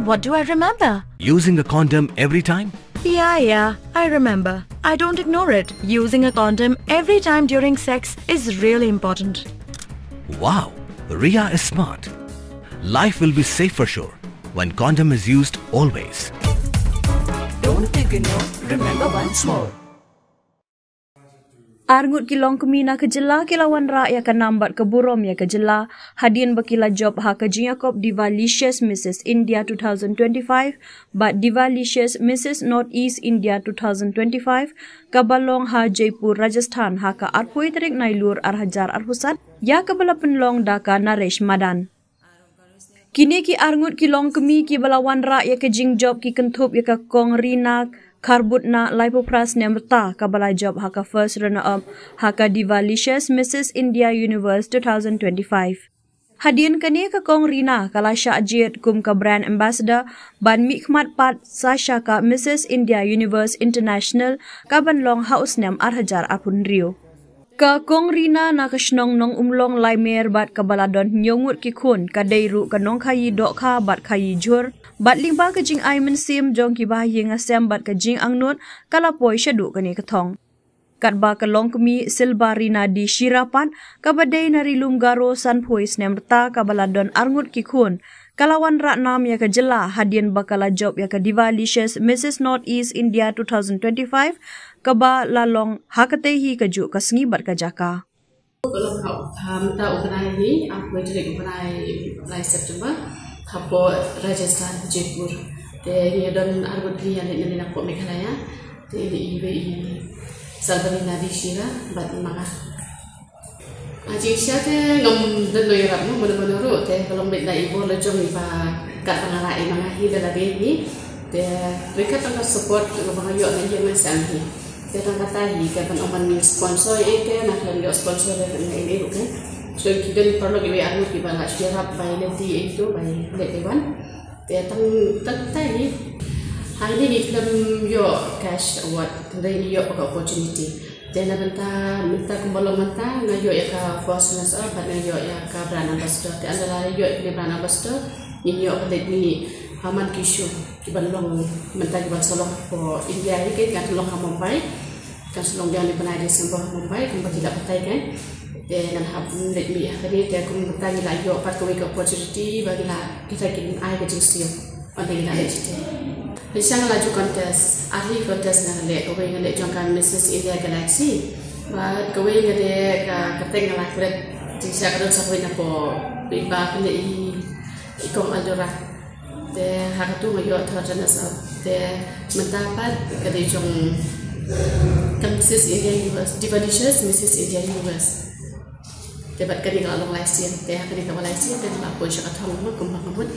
What do I remember? Using a condom every time? Yeah, I remember. I don't ignore it. Using a condom every time during sex is really important. Wow, Ria is smart. Life will be safe for sure when condom is used always. Don't ignore, remember once more. Arngut kilong kumina ke jela kilawan ra ya kanambat ke burom ya ke jela hadian bakila job ha ke Jacob Divalicious Mrs India 2025 but Divalicious Mrs Northeast India 2025 kabalong ha Jaipur Rajasthan ha ka arpui terik nailur arhajar arhusat ya kabala penlong daka Naresh Madan. Kini ki arngut kilong kemi ki balawan ra ya ke jing job ki kentup ya ka kong rinak Karbutna Lipopras Nemrta kabala job haka first runner-up haka Divalicious Mrs India Universe 2025. Hadian kani ka kong Rina kala Syajid kum ka brand ambassador ban mikmat pat Sasha ka Mrs India Universe International kaban long haus nem arhajar apun Rio. Ka kong Rina na kasnong nong umlong laimer bat kabaladon nyongut ki khun kadairu kanong khayi dok kha bat khayi jur bat lingba ka jing ai mensim jong ki ba yeng asem bat ka jing angnut kala poi shadu kani kathong kat ba ka long kemi silba Rina di Shirapan kabadai nari lumgaro san pois nemrta kabaladon arngut ki khun kalawan ratnam ya ka jela hadian bakala job ya ka Divalicious Mrs Northeast India 2025 kaba lalong hakatehi kaju kasngi bat ka jaka. Kalau kita organize ni, aku jadi organize September, hapo Rajasthan Jaipur. Jadi don argut ni yang ni nak buat Meghalaya. Jadi ini Salbarina di Shira, bat maka. Aji siapa ngom dulu ya, no benar-benar ru. Kalau mereka ibu lejong ni pak kat pengarai mana hidup lagi ni. Mereka tengah support orang ayok ni yang macam ni. Kita kata ni kan orang sponsor itu nak yang sponsor ini oke. So kita perlu kita arut kita nak share by nanti itu by letewan. Kita tadi hari ini kita yo cash award, kita ini yo opportunity. Kita minta kembali minta ngayo ya ka first nurse apa ngayo ya ka brand ambassador. Kita adalah yo ni brand ambassador ini yo pada ni Haman Kishu kibalong minta kibalong po India ini kan tolong kamu Mumbai kan tolong yang dipenai di sebuah Mumbai kan tidak betai kan dan habun let me hari dia kum bertanya lagi apa kau ikut opportunity bagilah kita kirim air ke Jusio untuk kita leceh. Hisang laju kontes ahli kontes ngalek kau ngalek jangkaan Mrs India Galaxy kau ngalek keteng ngalek kulit jika kau sampai napo bimbang kena ikong aldora de hakatu ngayo thajana sa de mendapat kadejong Mrs India Universe Divalicious Mrs India Universe debat kani kalau Malaysia de hakani kalau Malaysia de apa pun syarat thong mo kumpang mut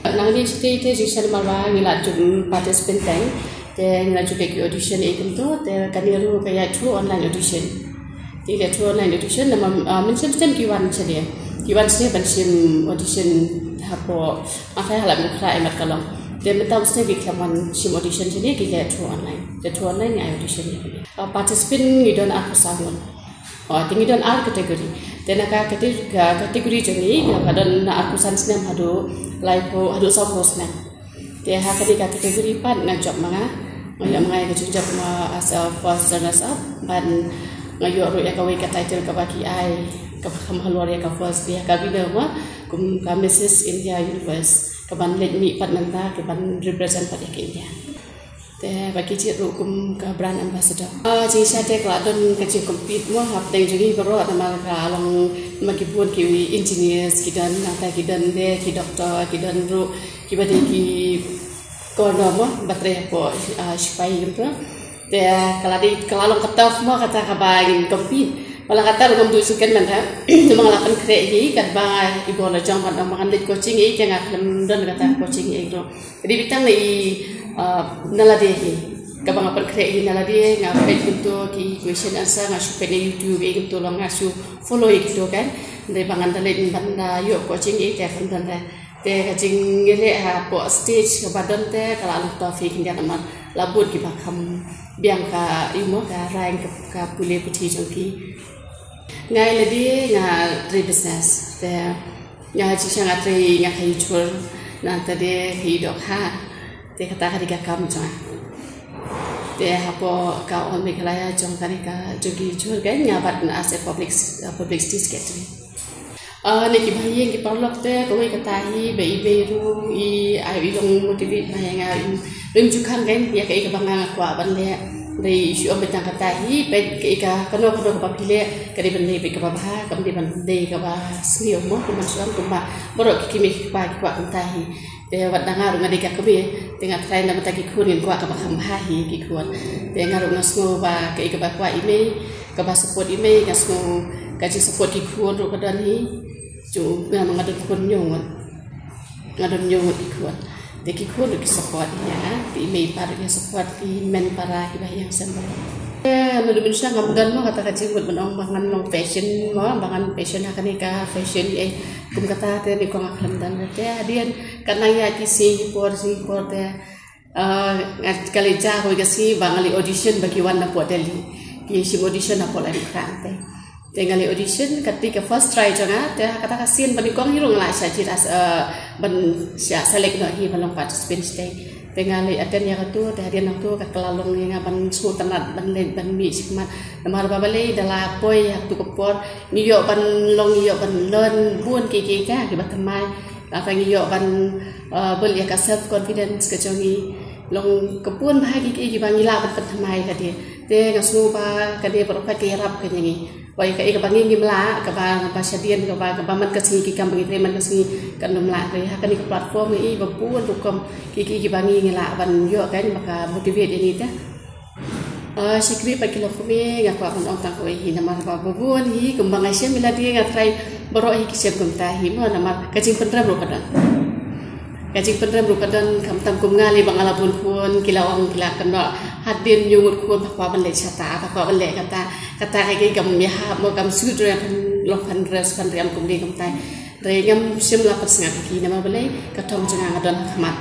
nang ni state je sel malwa ngila jung participant tank de ngila juga ki audition ikum tu de kani ru kaya through online audition ti de through online audition nama mention kiwan chede kiwan se bansim audition hapo makanya halap mukra emat kalong dia minta mesti bikaman sim audition jadi kita through online ni audition participant ngidon aku sangun tinggi don ar kategori dan kategori jadi kadon aku sansnem hadu laipo hadu sopos na dia kategori pan ngajak manga ke job ma asal first runners up ban ngayo ro ya kawai ka title ka baki ai ka hamhalwar ya ka first dia ka winner wa kum ka Mrs India Universe ka ban let ni pat nanta ka ban represent pat ya India te baki chi ro kum ka brand ambassador chi sa te ka don ka chi compete mo hap teng juri baro atama ka long makipun ki engineers ki dan nata ki dan de ki doctor ki dan ro ki bade ki kono mo batre po spai gitu te kalau long ketaf mo kata ka bagin compete wala kata rum du suken man ha mangalapan krei kat ba ibo la jang kat mangan lit coaching e ke ngak lem don kata coaching e do jadi bitang ni nalade hi ka bang apan krei nalade ngak pet kunto ki question answer ngasu pe YouTube e kunto long ngasu follow e gitu kan dari bangan dalet banda yo coaching e ke kan dan te ka jing ngele ha po stage ka badan te kala lu tofik ndia amat labut ki bakam biang ka imo ka rank ka pule puthi jongki ngai ledi nga tri business te nga chi sang atri nga khai chur nanti dia hidup dia kata hari kakam jangan dia apa kau orang Meghalaya jong kari ka jogi jur kan ngabat na as publicity secretary neki bayi yang kiparlok te kau katahi bei ru ayu long motivate na yang rim jukan kan ya kai kabanga kwa ban le dari isu am betang katahi pe kai ka kano ka pile kari ban le be ka ba kam di ban de ka ba sio mo ko masuam ko ba borok kimi pa kwa katahi te wat dangar ngadi ka kebe tengah try na mataki kunin kwa ka ba khamhahi ki kuan te ngaru nasmo ba kai ka ba kwa ime ka ba support ime ngasmo ka ji support ki kuan ro ka dan hi ju na ngadon kun nyong ki kuan de ki kuan ki support ya ti ime para ki support ki men para ki ba yang sembah lalu bisa ngabdan mo kata kacing buat menong bangan long fashion mo bangan fashion akan ka fashion kum kata te ni ko ngaklam dan te adian karena ya ki si por te kali ja ho gasi bangali audition bagi warna po Delhi ki si audition apa lagi kan te ngali audition ketika first try janga te kata kasin bani kong hirung la sa jiras ban sia select no hi balong participant stay pengali aten ya tu teh dia tu ka kelalong yang ban su tanat ban len ban mi sikmat namar babale dala poi ya tu kopor ni yo ban long yo ban len bun ki ka ki batamai apa ni yo ban bel ya ka self confidence ka jongi long kepun bahagi ki bangila ban batamai ka dia te ngasu ba ka dia per ka rap ka nyangi wai ka bangi ngimla ka ba syadian ka ba man ka si ki kam bangi man ka si kan nomla re ha ka ni platform ni bapun rukom ki bangi ngila ban yo kan maka motivate ini ta sikri pa kilo kumi ga pa on tang ko hi namar ba bubun hi kembang asia mila dia ga try boro hi kisem kum ta hi mo namar kacing pendram ro kadan kam tam kum ngali bang ala pun kilawang kila kan hadin yungut kun pakwa ban le chata pakwa ban le kata kai gam ya mo gam sudra long pan res pan riam kum di kum tai re gam simla pasngat ki nama balai katong janga ngadon khamat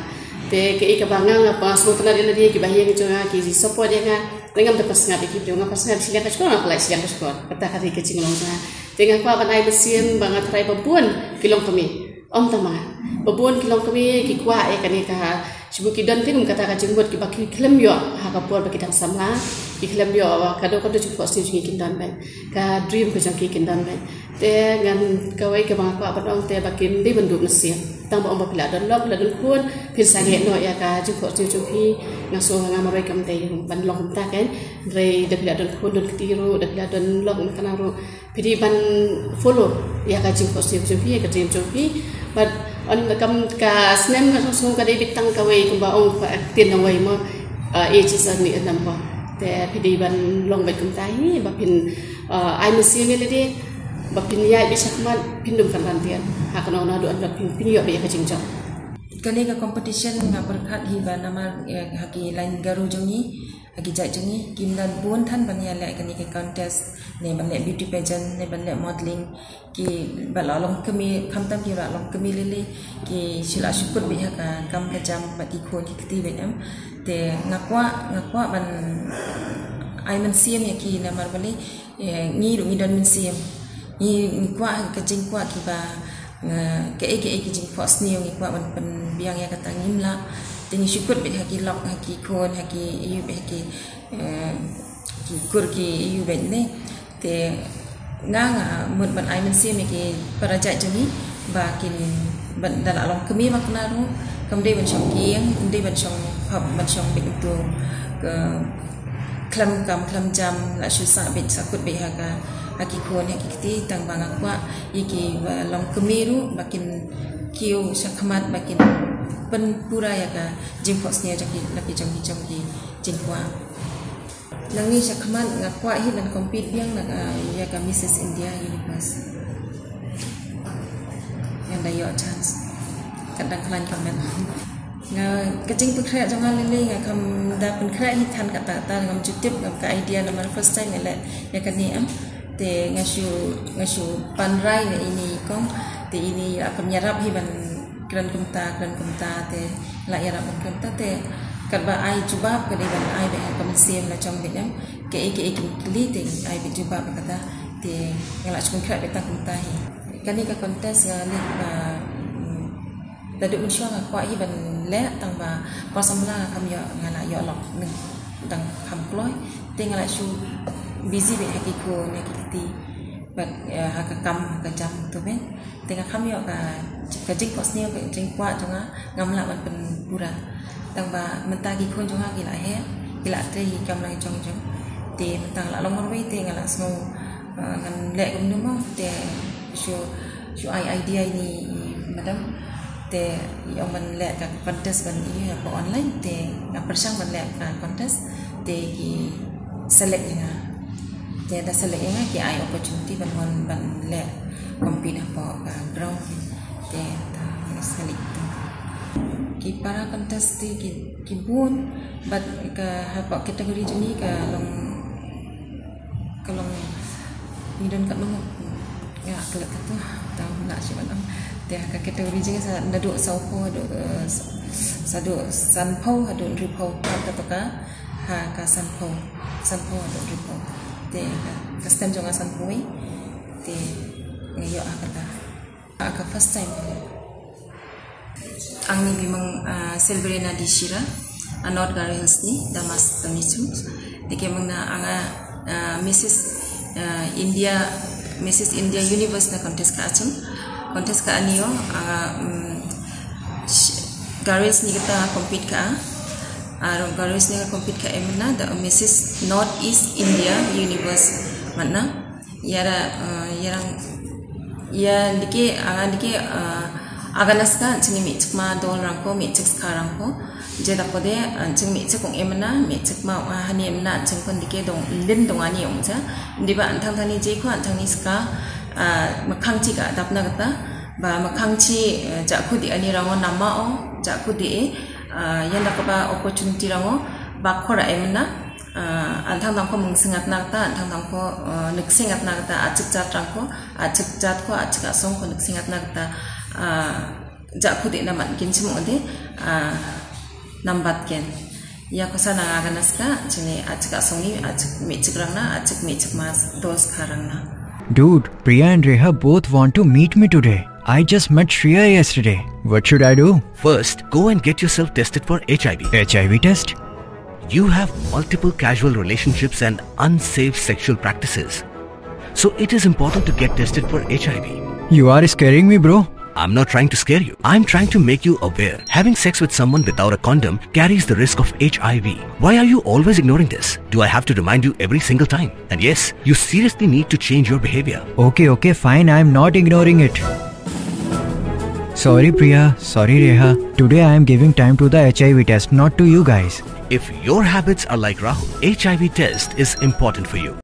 te ke ka bangang apa sutna dia dia ki bahiyang janga ki support dia ngam te pasngat ki janga pasngat silang ka skor apa silang ka skor kata kari ke cinglong janga te ngam kwa ban ai besin bangat rai babun kilong kami om tama babun kilong kami ki kwa kani ka sibu ki don tingum kata ka jenggot ki baki klem yo ha ka por baki dang samla ki klem yo ka do jupot sin ki dan ban ka dream ko jang ki dan ban te ngan kawai ka bang pa padong te baki di bendu mesin tang ba om pila don lok la don kun pin sange no ya ka jupot sin ki ngaso ngamare kam te ban long ta kan re de pila don kun don ketiru de pila don lok kana ro pidi ban follow ya ka jupot sin ki ka dream ki but on kam ka snem ka sung ka debit tang ka way kumba ong pa tin na way mo age is ni number te pidi ban long bet kum tai ba pin ai mesi ngel de ba pin ya bi sakman pindum kan rantian ha kana na do an pin yo be ka jingjong kali ka competition nga berkat hi ba nama haki lain garu jongi haki jai jongi kimdan bun than ban ya le kani ke contest ne ban le beauty pageant ne ban le modeling ki balalong kami kamtam ki balalong kami lele ki sila syukur bi haka kam ka jam bati khon ki kti benam te ngakwa ban ai man siam ya ki na mar bale ngi ru don man siam ni kwa ka jing kwa ki ba ke ki jing fos ni ngi kwa ban biang ya kata ngimla tingi syukur bi haki lok haki khon haki yu bi haki ki kur ki yu ben ne te nga mut ban ai man sim ki paraja jami ba kin ban dala long kami makna ru kam de ban shong kieng de ban shong hab ban shong bi tu klam jam la shusa bi sakut bi haka haki khon haki kiti tang bang akwa iki long kami ru bakin kiu sakhamat bakin pen pura ya ka jingpos nya jaki laki jong jingkwa langi sakhamat ngakwa hi dan compete biang na ya ka Mrs India Universe yang da yo chance kadang klan komen nga kajing pekra jangan lele nga kam da pen kra hi than kata ta ngam jutip ngam ka idea na first time ngale ya kan ni am te ngasu panrai ne ini kong te ini akan nyarap hi ban kran kumta te la yarap kumta te kadba ai jubab ke ban ai be kam sim la chong bedam ke kli te ai be jubab kata te ngala chun kra be ta kumta hi kani ka kontes ga le ba daduk unsur ngakwa hi ban le tang ba pasamla kam yo ngala yo lok neng tang kam kloi te ngala shu busy be haki ko ne kiti ba haka kam ka jam tu ben te kam yo ka jing ko sne ka jing kwa jonga ngamla ban pen pura tang ba menta ki khon jonga ki la he ki la te hi kam lai jong jong te menta la long roi te ngala sno ngan le kum nu mo te shu idea ni madam te yang man le ka contest ban ni ko online te ngap persang ban le ka contest te ki select nga te da select nga ki ai opportunity ban le compete apa ka ground te ta select ki para contest ki bun but ka apa kategori jeni ka long midon kat long ya kelak tu tahu nak siapa nam te ka kategori jeng sa ndaduk saupo aduk saduk sanpau aduk ripau ka toka ha ka sanpau aduk ripau te ka stem jonga sanpoi te ngayo aka first time ang ni bimang Silverina Dishira anot Garils ni damas tamichu dike mangna anga Mrs. India Universe na contest ka aniyo Garils ni kita compete ka Garils ni compete ka emna the Mrs. Northeast India Universe mana yara dike aganas ka chini mi chikma dol rangko mi chiks karangko jeda kode ching mi chikong emna mi chikma hani emna chingkon dike dong lin dongani ongja ndiba antang thani je ko antang ni ska makhangchi ka dapna gata ba makhangchi jakudi ani rango nama o jakudi yanda ko ba opportunity rango ba khora emna antang dangko mungsingat nagta antang dangko niksingat nagta achik jat rangko achik jat ko achik asong ko niksingat nagta jakudi naman kinchimo de nambat ken ya kosana aganaska chini achik asongi achik mechik rangna achik mechik mas dos kharangna. Dude, Priya and Reha both want to meet me today. I just met Shreya yesterday. What should I do? First, go and get yourself tested for HIV. HIV test? You have multiple casual relationships and unsafe sexual practices. So it is important to get tested for HIV. You are scaring me, bro. I'm not trying to scare you. I'm trying to make you aware. Having sex with someone without a condom carries the risk of HIV. Why are you always ignoring this? Do I have to remind you every single time? And yes, you seriously need to change your behavior. Okay, fine. I'm not ignoring it. Sorry, Priya. Sorry, Reha. Today I am giving time to the HIV test, not to you guys. If your habits are like Rahul, HIV test is important for you.